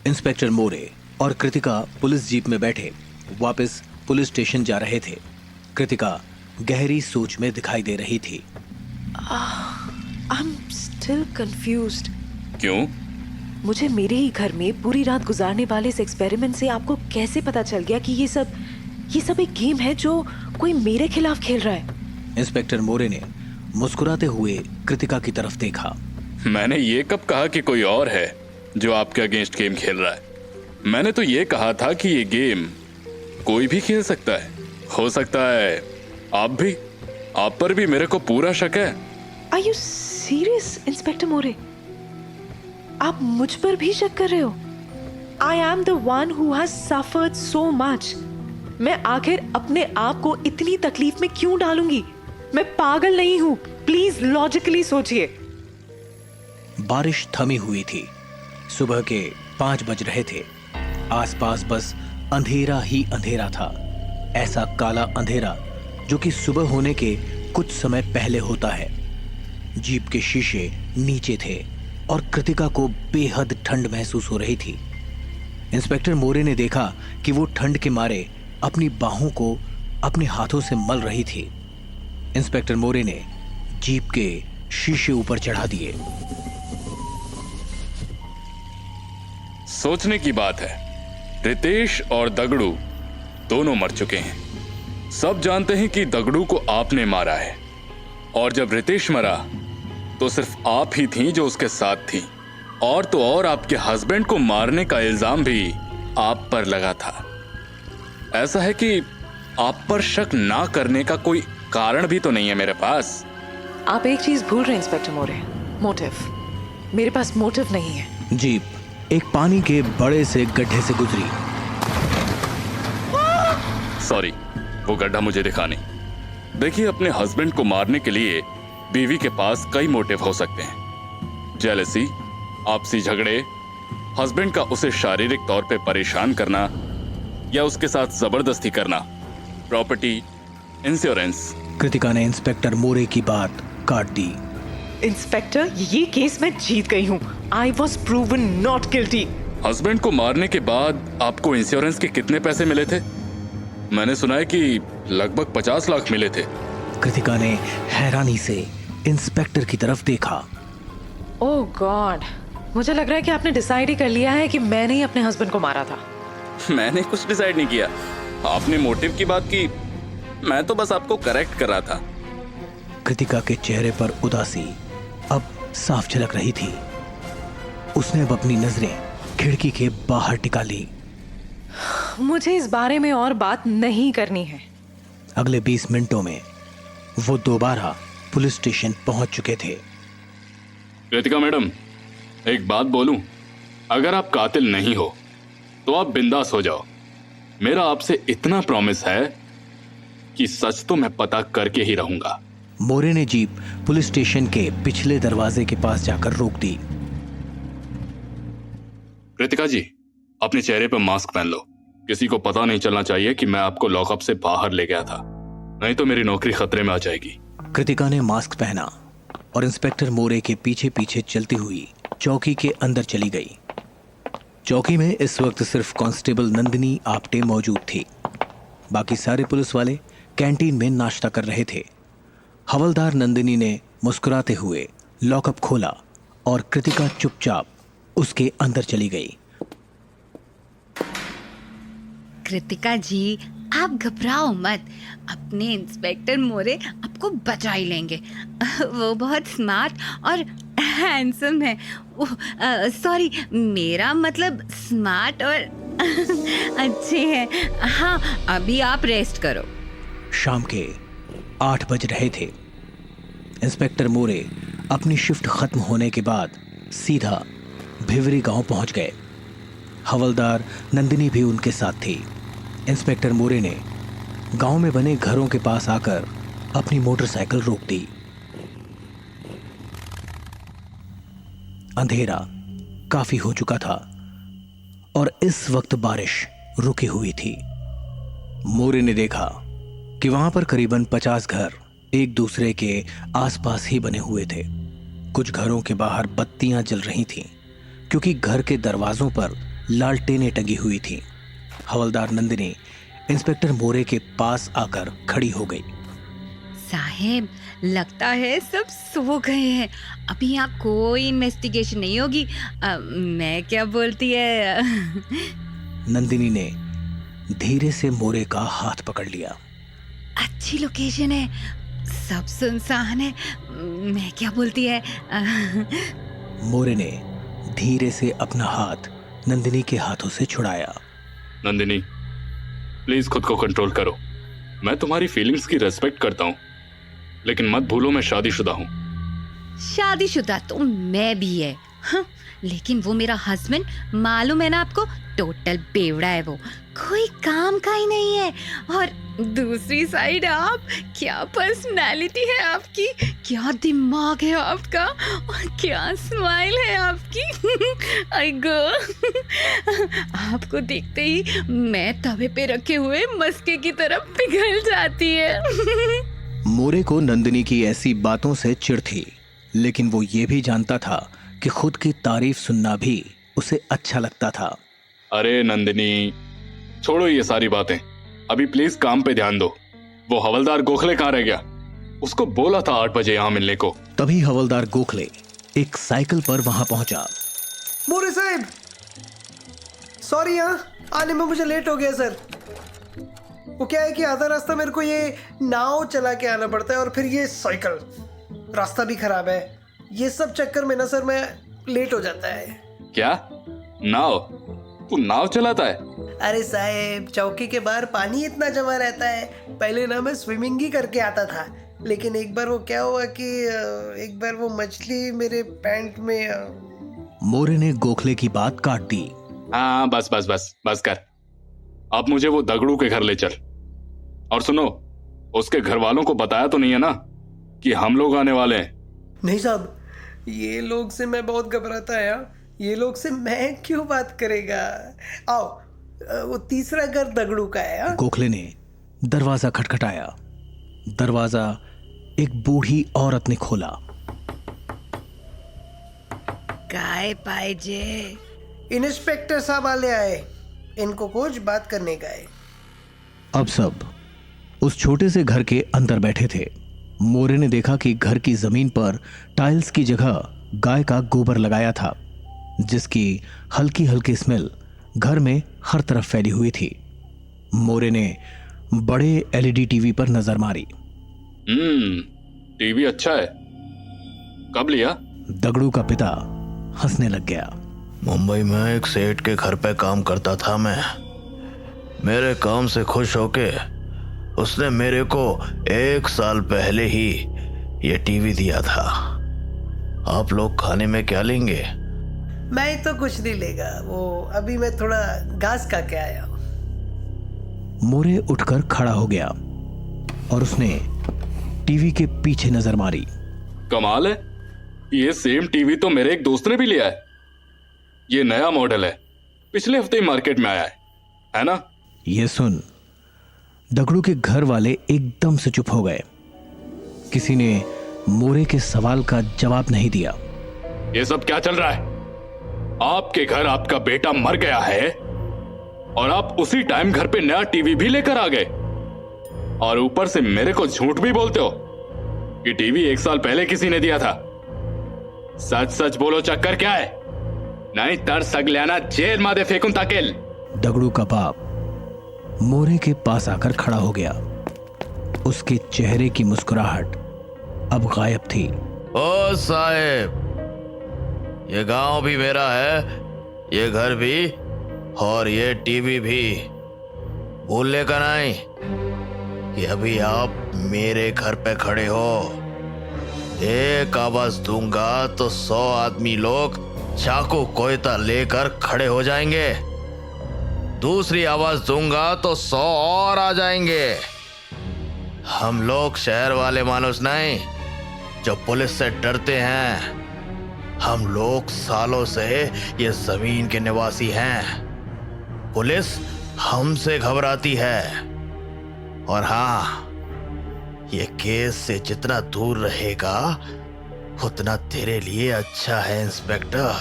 Inspector मोरे और Kritika police jeep में बैठे वापस पुलिस स्टेशन जा रहे थे। कृतिका गहरी सोच में दिखाई दे रही थी। I'm still confused. क्यों? मुझे मेरे ही घर में पूरी रात गुजारने वाले इस एक्सपेरिमेंट से आपको कैसे पता चल गया कि ये सब एक गेम है जो कोई मेरे खिलाफ खेल रहा है? इंस्पेक्टर मोरे ने मुस्कुराते हुए कृतिका की तरफ देखा। मैंने ये कब कहा कि कोई और है जो आपके अगेंस्ट गेम खेल रहा है? मैंने तो ये कहा था कि ये गेम कोई भी खेल सकता है। हो सकता है आप पर भी मेरे को पूरा शक है। Are you serious, इंस्पेक्टर मोरे? आप मुझ पर भी शक कर रहे हो? I am the one who has suffered so much. मैं आखिर अपने आप को इतनी तकलीफ में क्यों डालूंगी? मैं पागल नहीं हूं। प्लीज लॉजिकली सोचिए। बारिश थमी हुई थी। सुबह के 5 बज रहे थे। आसपास बस अंधेरा ही अंधेरा था। ऐसा काला अंधेरा जो कि सुबह होने के कुछ समय पहले होता है। जीप के शीशे नीचे थे और कृतिका को बेहद ठंड महसूस हो रही थी। इंस्पेक्टर मोरे ने देखा कि वो ठंड के मारे अपनी बाहों को अपने हाथों से मल रही थी। इंस्पेक्टर मोरे ने जीप के शीशे ऊपर चढ़ा दिए। सोचने की बात है, रितेश और दगड़ू दोनों मर चुके हैं। सब जानते हैं कि दगड़ू को आपने मारा है, और जब रितेश मरा तो सिर्फ आप ही थी जो उसके साथ थी। और तो और आपके हस्बैंड को मारने का इल्जाम भी आप पर लगा था। ऐसा है कि आप पर शक ना करने का कोई कारण भी तो नहीं है मेरे पास। आप एक चीज भूल रहे हैं इंस्पेक्टर मोरे, मोटिव। मेरे पास मोटिव नहीं है। जीप एक पानी के बड़े से गड्ढे से गुजरी। सॉरी, वो गड्ढा मुझे दिखा नहीं। देखिए, अपने हस्बैंड को मारने के लिए बीवी के पास कई मोटिव हो सकते हैं। जेलसी, आपसी झगड़े, हस्बैंड का उसे शारीरिक तौर पे परेशान करना या उसके साथ जबरदस्ती करना, प्रॉपर्टी, इंश्योरेंस। कृतिका ने इंस्पेक्टर मोरे की बात काट दी। इंस्पेक्टर, ये केस मैं जीत गई हूँ। I was proven not guilty. Husband को मारने के बाद आपको इंश्योरेंस के कितने पैसे मिले थे? मैंने सुना है कि लगभग 50 लाख मिले थे। कृतिका ने हैरानी से इंस्पेक्टर की तरफ देखा। ओह गॉड, मुझे लग रहा है कि आपने डिसाइड ही कर लिया है कि मैंने ही अपने हस्बैंड को मारा था। मैंने कुछ डिसाइड नहीं किया। आपने मोटिव की बात की, मैं तो बस आपको करेक्ट कर रहा था। कृतिका के चेहरे पर उदासी अब साफ झलक रही थी। उसने अब अपनी नजरें खिड़की के बाहर टिका ली। मुझे इस बारे में और बात नहीं करनी है। अगले 20 मिनटों में वो दोबारा पुलिस स्टेशन पहुंच चुके थे। कृतिका मैडम, एक बात बोलूं? अगर आप कातिल नहीं हो तो आप बिंदास हो जाओ। मेरा आपसे इतना प्रॉमिस है कि सच तो मैं पता करके ही रहूंगा। मोरे ने जीप पुलिस स्टेशन के पिछले दरवाजे के पास जाकर रोक दी। कृतिका जी, अपने चेहरे पर मास्क पहन लो। किसी को पता नहीं चलना चाहिए कि मैं आपको लॉकअप से बाहर ले गया था, नहीं तो मेरी नौकरी खतरे में आ जाएगी। कृतिका ने मास्क पहना और इंस्पेक्टर मोरे के पीछे पीछे चलती हुई चौकी के अंदर चली गई। चौकी में इस वक्त सिर्फ कांस्टेबल नंदिनी आप्टे मौजूद थी। बाकी सारे पुलिस वाले कैंटीन में नाश्ता कर रहे थे। हवलदार नंदिनी ने मुस्कुराते हुए लॉकअप खोला और कृतिका चुपचाप उसके अंदर चली गई। कृतिका जी, आप घबराओ मत। अपने इंस्पेक्टर मोरे आपको बचा ही लेंगे। वो बहुत स्मार्ट और हैंडसम है। सॉरी, मेरा मतलब स्मार्ट और अच्छे हैं। हाँ, अभी आप रेस्ट करो। शाम के 8 बज रहे थे। इंस्पेक्टर मोरे अपनी शिफ्ट खत्म होने के बाद सीधा भिवरी गांव पहुंच गए। हवलदार नंदिनी भी उनके साथ थी। इंस्पेक्टर मोरे ने गांव में बने घरों के पास आकर अपनी मोटरसाइकिल रोक दी। अंधेरा काफी हो चुका था और इस वक्त बारिश रुकी हुई थी। मोरे ने देखा कि वहां पर करीबन 50 घर एक दूसरे के आसपास ही बने हुए थे। कुछ घरों के बाहर बत्तियां जल रही थीं, क्योंकि घर के दरवाजों पर लालटेनें टंगी हुई थीं। हवलदार नंदिनी इंस्पेक्टर मोरे के पास आकर खड़ी हो गई। साहेब, लगता है सब सो गए हैं। अभी यहाँ कोई इन्वेस्टिगेशन नहीं होगी। मैं क्या बोलती है? नंदिनी ने धीरे से मोरे का हाथ पकड़ लिया। अच्छी लोकेशन है, सब सुनसान है। मैं क्या बोलती है? मोरे ने धीरे से अपना हाथ नंदिनी के हाथों से छुड़ाया। नंदिनी, प्लीज खुद को कंट्रोल करो। मैं तुम्हारी फीलिंग्स की रेस्पेक्ट करता हूँ, लेकिन मत भूलो मैं शादीशुदा हूँ। शादीशुदा तो मैं भी है। हाँ, लेकिन वो मेरा हस्बैंड, मालूम है ना आपको, टोटल बेवड़ा है वो, कोई काम का ही नहीं है। और दूसरी साइड आप, क्या पर्सनालिटी है आपकी, क्या दिमाग है आपका, और क्या स्माइल है आपकी। आई गो, आपको देखते ही मैं तवे पे रखे हुए मस्के की तरफ पिघल जाती है। मोरे को नंदिनी की ऐसी बातों से चिढ़ थी, लेकिन वो ये भी जानता था कि खुद की तारीफ सुनना भी उसे अच्छा लगता था। अरे नंदिनी, छोड़ो ये सारी बातें, अभी प्लीज काम पे ध्यान दो। वो हवलदार गोखले कहाँ रह गया? उसको बोला था 8 बजे यहाँ मिलने को। तभी हवलदार गोखले एक साइकिल पर वहां पहुंचा। मोरे साहब, सॉरी, यहाँ आने में मुझे लेट हो गया सर। वो क्या है कि आधा रास्ता मेरे को ये नाव चला के आना पड़ता है, और फिर ये साइकिल, रास्ता भी खराब है। ये सब चक्कर में ना सर मैं लेट हो जाता है। क्या नाव? तू नाव चलाता है? अरे साहब, चौकी के बाहर पानी इतना जमा रहता है। पहले ना मैं स्विमिंग ही करके आता था, लेकिन एक बार वो क्या हुआ कि एक बार वो मछली मेरे पैंट में। मोरे ने गोखले की बात काट दी। हाँ, बस बस बस बस कर। अब मुझे वो दगड़ू के घर ले चल। और सुनो, उसके घर वालों को बताया तो नहीं है ना कि हम लोग आने वाले हैं? नहीं साहब, ये लोग से मैं बहुत घबराता है यार। ये लोग से मैं क्यों बात करेगा। आओ, वो तीसरा घर दगड़ू का है। हाँ? गोखले ने दरवाजा खटखटाया। दरवाजा एक बूढ़ी औरत ने खोला। काय पाहिजे? इंस्पेक्टर साहब वाले आए, इनको कुछ बात करने का है। अब सब उस छोटे से घर के अंदर बैठे थे। मोरे ने देखा कि घर की जमीन पर टाइल्स की जगह गाय का गोबर लगाया था, जिसकी हल्की हल्की स्मेल घर में हर तरफ फैली हुई थी। मोरे ने बड़े एलईडी टीवी पर नजर मारी। टीवी अच्छा है। कब लिया? दगड़ू का पिता हंसने लग गया। मुंबई में एक सेठ के घर पे काम करता था मैं। मेरे काम से खुश होके उसने मेरे को 1 साल पहले ही ये टीवी दिया था। आप लोग खाने में क्या लेंगे? मैं तो कुछ नहीं लेगा, वो अभी मैं थोड़ा घास खा के आया हूँ। मोरे उठकर खड़ा हो गया और उसने टीवी के पीछे नजर मारी। कमाल है, ये सेम टीवी तो मेरे एक दोस्त ने भी लिया है। ये नया मॉडल है, पिछले हफ्ते ही मार्केट में आया है ना? ये सुन दगड़ू के घर वाले एकदम से चुप हो गए। किसी ने मोरे के सवाल का जवाब नहीं दिया। ये सब क्या चल रहा है? आपके घर आपका बेटा मर गया है और आप उसी टाइम घर पे नया टीवी भी लेकर आ गए, और ऊपर से मेरे को झूठ भी बोलते हो कि टीवी 1 साल पहले किसी ने दिया था। सच सच बोलो, चक्कर क्या है? नहीं तर सगल्याना जेल मादे फेंकूं ताकेल। दगड़ू का बाप मोरे के पास आकर खड़ा हो गया। उसके चेहरे की मुस्कुराहट अब गायब थी। ओ साहेब, ये गांव भी मेरा है, ये घर भी, और ये टीवी भी। भूलने का नहीं कि अभी आप मेरे घर पे खड़े हो। एक आवाज दूंगा तो 100 आदमी लोग चाकू कोयता लेकर खड़े हो जाएंगे। दूसरी आवाज दूंगा तो 100 और आ जाएंगे। हम लोग शहर वाले मानुस नहीं जो पुलिस से डरते हैं। हम लोग सालों से ये जमीन के निवासी हैं। पुलिस हमसे घबराती है। और हाँ, ये केस से जितना दूर रहेगा उतना तेरे लिए अच्छा है इंस्पेक्टर।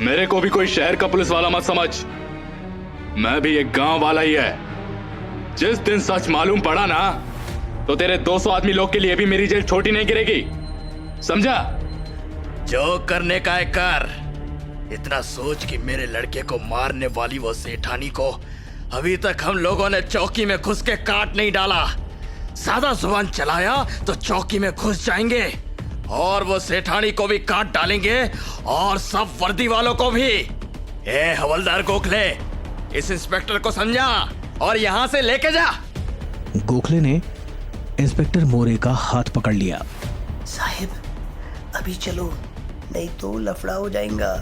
मेरे को भी कोई शहर का पुलिस वाला मत समझ। मैं भी एक गांव वाला ही है। जिस दिन सच मालूम पड़ा ना, तो तेरे 200 आदमी लोग के लिए भी मेरी जेल छोटी नहीं गिरेगी, समझा? जो करने का है कर। इतना सोच कि मेरे लड़के को मारने वाली वो सेठानी को अभी तक हम लोगों ने चौकी में घुस के काट नहीं डाला। सादा जुबान चलाया तो चौकी में घुस जाएंगे और वो सेठानी को भी काट डालेंगे और सब वर्दी वालों को भी। ए हवलदार गोखले, इस इंस्पेक्टर को समझा और यहाँ से लेके जा। गोखले ने इंस्पेक्टर मोरे का हाथ पकड़ लिया। साहिब अभी चलो, नहीं तो लफड़ा हो जाएगा।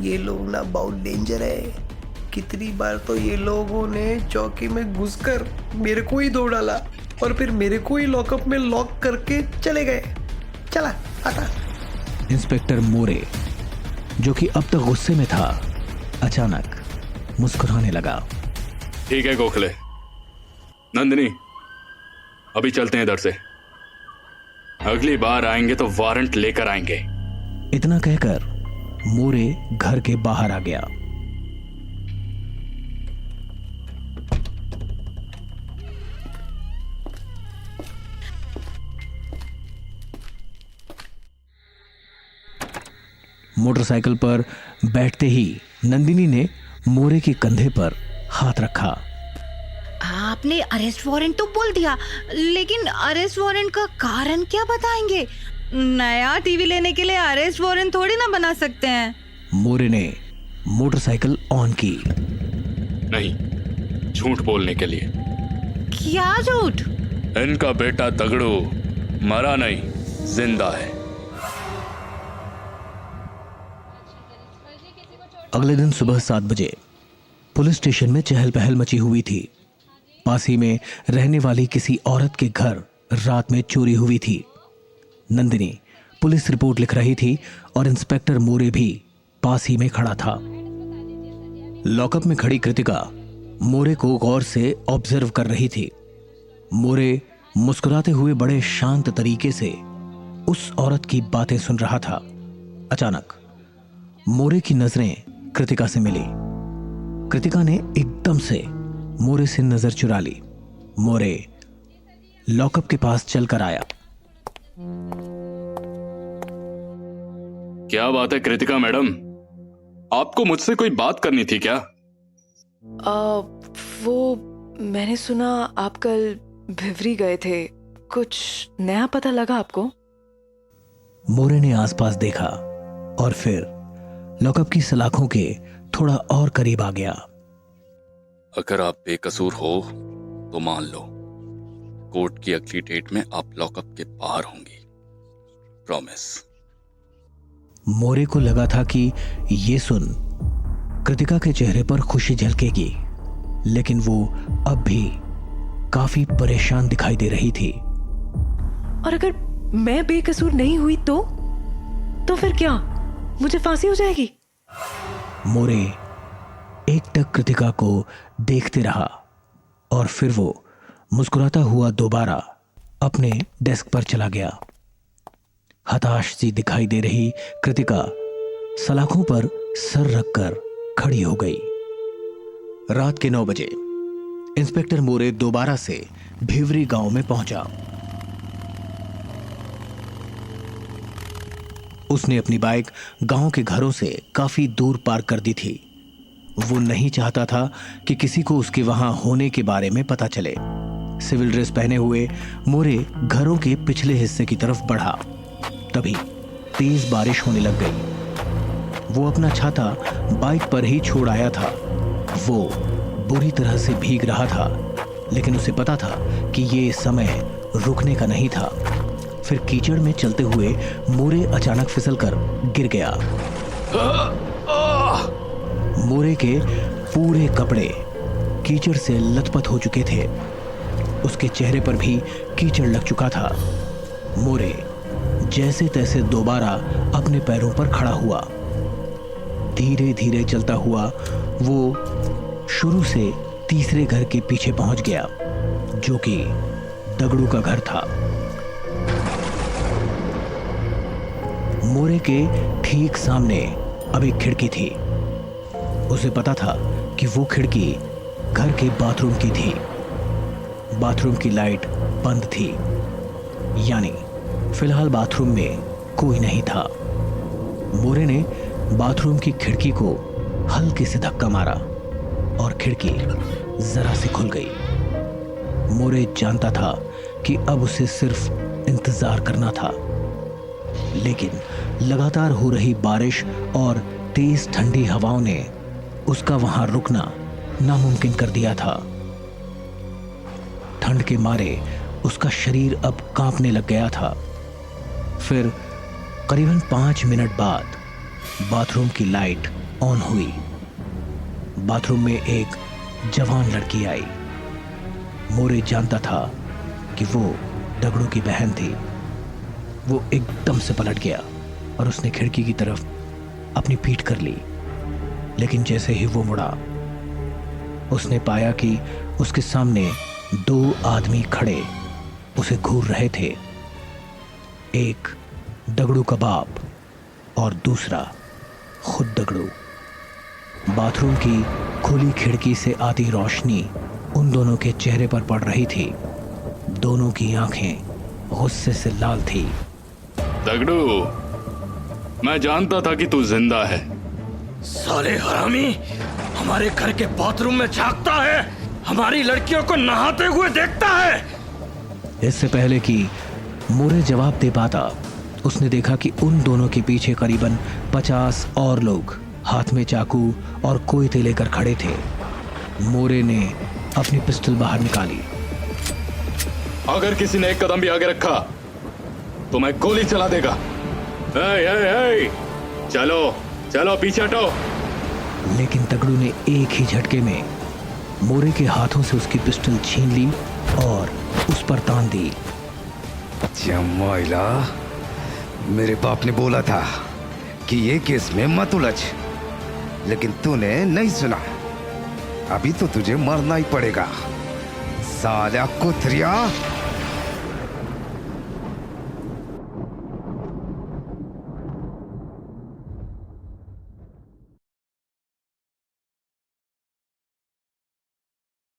ये लोग ना बहुत डेंजर है। कितनी बार तो ये लोगों ने चौकी में घुसकर मेरे को ही दो डाला और फिर मेरे को ही लॉकअप में लॉक करके चले गए। चला हटा। इंस्पेक्टर मोरे, जो कि अब तक गुस्से में था, अचानक मुस्कुराने लगा। ठीक है गोखले। नंदिनी, अभी चलते हैं इधर से। अगली बार आएंगे तो वारंट लेकर आएंगे। इतना कहकर मोरे घर के बाहर आ गया। मोटरसाइकिल पर बैठते ही नंदिनी ने मोरे के कंधे पर हाथ रखा। आपने अरेस्ट वारंट तो बोल दिया, लेकिन अरेस्ट वारंट का कारण क्या बताएंगे? नया टीवी लेने के लिए अरेस्ट वारंट थोड़ी ना बना सकते हैं। मोरे ने मोटरसाइकिल ऑन की। नहीं, झूठ बोलने के लिए। क्या झूठ? इनका बेटा दगड़ू मरा नहीं, जिंदा है। अगले दिन सुबह 7 बजे पुलिस स्टेशन में चहल पहल मची हुई थी। पास ही में रहने वाली किसी औरत के घर रात में चोरी हुई थी। नंदिनी पुलिस रिपोर्ट लिख रही थी और इंस्पेक्टर मोरे भी पास ही में खड़ा था। लॉकअप में खड़ी कृतिका मोरे को गौर से ऑब्जर्व कर रही थी। मोरे मुस्कुराते हुए बड़े शांत तरीके से उस औरत की बातें सुन रहा था। अचानक मोरे की नजरें कृतिका से मिली। कृतिका ने एकदम से मोरे से नजर चुरा ली। मोरे लॉकअप के पास चलकर आया। क्या बात है कृतिका मैडम, आपको मुझसे कोई बात करनी थी क्या? वो मैंने सुना आप कल भिवरी गए थे, कुछ नया पता लगा आपको? मोरे ने आसपास देखा और फिर लॉकअप की सलाखों के थोड़ा और करीब आ गया। अगर आप बेकसूर हो तो मान लो, कोर्ट की अगली डेट में आप लॉकअप के बाहर होंगी, प्रॉमिस। मोरे को लगा था कि ये सुन कृतिका के चेहरे पर खुशी झलकेगी, लेकिन वो अब भी काफी परेशान दिखाई दे रही थी। और अगर मैं बेकसूर नहीं हुई तो फिर क्या, मुझे फांसी हो जाएगी? मोरे एकटक कृतिका को देखते रहा और फिर वो मुस्कुराता हुआ दोबारा अपने डेस्क पर चला गया। हताश सी दिखाई दे रही कृतिका सलाखों पर सर रखकर खड़ी हो गई। रात के 9 बजे इंस्पेक्टर मोरे दोबारा से भिवरी गांव में पहुंचा। उसने अपनी बाइक गांव के घरों से काफी दूर पार्क कर दी थी। वो नहीं चाहता था कि किसी को उसके वहां होने के बारे में पता चले। सिविल ड्रेस पहने हुए मोरे घरों के पिछले हिस्से की तरफ बढ़ा। तभी तेज बारिश होने लग गई। वो अपना छाता बाइक पर ही छोड़ आया था। वो बुरी तरह से भीग रहा था, लेकिन उसे पता था कि ये समय रुकने का नहीं था। फिर कीचड़ में चलते हुए मोरे अचानक फिसलकर गिर गया। मोरे के पूरे कपड़े कीचड़ से लथपथ हो चुके थे। उसके चेहरे पर भी कीचड़ लग चुका था। मोरे जैसे तैसे दोबारा अपने पैरों पर खड़ा हुआ। धीरे धीरे चलता हुआ वो शुरू से तीसरे घर के पीछे पहुंच गया, जो कि दगड़ू का घर था। मोरे के ठीक सामने अब एक खिड़की थी। उसे पता था कि वो खिड़की घर के बाथरूम की थी। बाथरूम की लाइट बंद थी, यानी फिलहाल बाथरूम में कोई नहीं था। मोरे ने बाथरूम की खिड़की को हल्के से धक्का मारा और खिड़की जरा सी खुल गई। मोरे जानता था कि अब उसे सिर्फ इंतजार करना था, लेकिन लगातार हो रही बारिश और तेज ठंडी हवाओं ने उसका वहां रुकना नामुमकिन कर दिया था। ठंड के मारे उसका शरीर अब कांपने लग गया था। फिर करीबन 5 मिनट बाद बाथरूम की लाइट ऑन हुई। बाथरूम में एक जवान लड़की आई। मोरे जानता था कि वो दगड़ू की बहन थी। वो एकदम से पलट गया और उसने खिड़की की तरफ अपनी पीठ कर ली, लेकिन जैसे ही वो मुड़ा, उसने पाया कि उसके सामने 2 आदमी खड़े उसे घूर रहे थे। एक दगड़ू का बाप और दूसरा खुद दगड़ू। बाथरूम की खुली खिड़की से आती रोशनी उन दोनों के चेहरे पर पड़ रही थी। दोनों की आंखें गुस्से से लाल थी। दगड़ू, मैं जानता था कि तू जिंदा है। साले हरामी, हमारे घर के बाथरूम में झांकता है, हमारी लड़कियों को नहाते हुए देखता है। इससे पहले कि मोरे जवाब दे पाता, उसने देखा कि उन दोनों के पीछे करीबन 50 और लोग हाथ में चाकू और कोयते लेकर खड़े थे। मोरे ने अपनी पिस्टल बाहर निकाली। अगर किसी ने एक कदम भी आगे रखा तो मैं गोली चला देगा। ए, ए, ए, चलो चलो पीछे हटो। लेकिन तगड़ू ने एक ही झटके में मोरे के हाथों से उसकी पिस्टल छीन ली और उस पर तान दी। जमाइला, मेरे बाप ने बोला था कि ये केस में मत उलझ, लेकिन तूने नहीं सुना। अभी तो तुझे मरना ही पड़ेगा साला कुत्रिया।